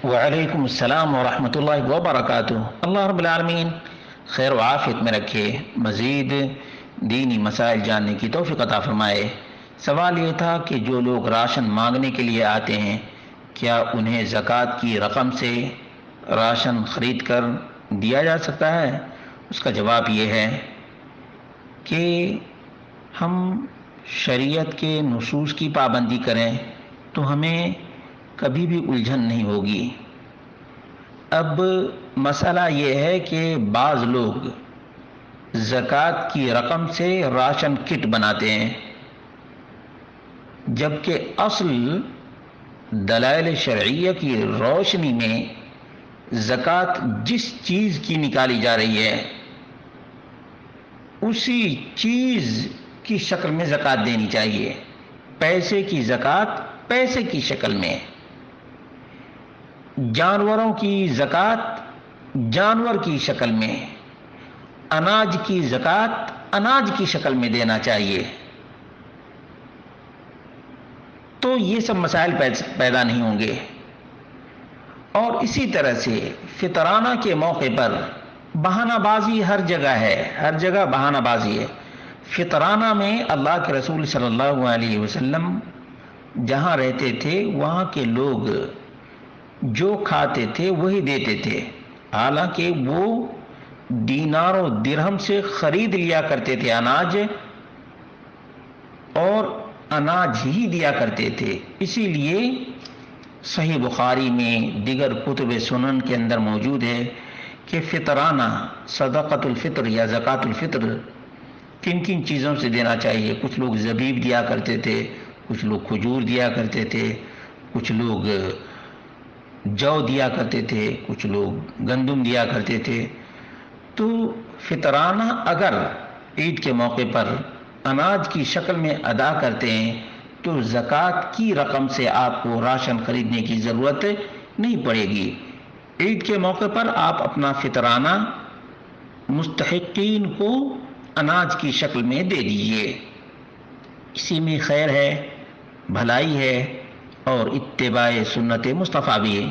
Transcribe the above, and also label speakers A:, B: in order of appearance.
A: وعلیکم السلام ورحمۃ اللہ وبرکاتہ۔ اللہ رب العالمین خیر و عافیت میں رکھے، مزید دینی مسائل جاننے کی توفیق عطا فرمائے۔ سوال یہ تھا کہ جو لوگ راشن مانگنے کے لیے آتے ہیں، کیا انہیں زکوٰۃ کی رقم سے راشن خرید کر دیا جا سکتا ہے؟ اس کا جواب یہ ہے کہ ہم شریعت کے نصوص کی پابندی کریں تو ہمیں کبھی بھی الجھن نہیں ہوگی۔ اب مسئلہ یہ ہے کہ بعض لوگ زکوٰۃ کی رقم سے راشن کٹ بناتے ہیں، جبکہ اصل دلائل شرعیہ کی روشنی میں زکوٰۃ جس چیز کی نکالی جا رہی ہے اسی چیز کی شکل میں زکوٰۃ دینی چاہیے۔ پیسے کی زکوٰۃ پیسے کی شکل میں، جانوروں کی زکوٰۃ جانور کی شکل میں، اناج کی زکوٰۃ اناج کی شکل میں دینا چاہیے۔ تو یہ سب مسائل پیدا نہیں ہوں گے۔ اور اسی طرح سے فطرانہ کے موقع پر بہانہ بازی ہر جگہ ہے، ہر جگہ بہانہ بازی ہے۔ فطرانہ میں اللہ کے رسول صلی اللہ علیہ وسلم جہاں رہتے تھے وہاں کے لوگ جو کھاتے تھے وہی دیتے تھے، حالانکہ وہ دینار و درہم سے خرید لیا کرتے تھے اناج، اور اناج ہی دیا کرتے تھے۔ اسی لیے صحیح بخاری میں دیگر کتب سنن کے اندر موجود ہے کہ فطرانہ صدقۃ الفطر یا زکوٰۃ الفطر کن کن چیزوں سے دینا چاہیے۔ کچھ لوگ زبیب دیا کرتے تھے، کچھ لوگ کھجور دیا کرتے تھے، کچھ لوگ جو دیا کرتے تھے، کچھ لوگ گندم دیا کرتے تھے۔ تو فطرانہ اگر عید کے موقع پر اناج کی شکل میں ادا کرتے ہیں تو زکوٰۃ کی رقم سے آپ کو راشن خریدنے کی ضرورت نہیں پڑے گی۔ عید کے موقع پر آپ اپنا فطرانہ مستحقین کو اناج کی شکل میں دے دیجیے، اسی میں خیر ہے، بھلائی ہے اور اتباع سنت مصطفیٰ بھی ہے۔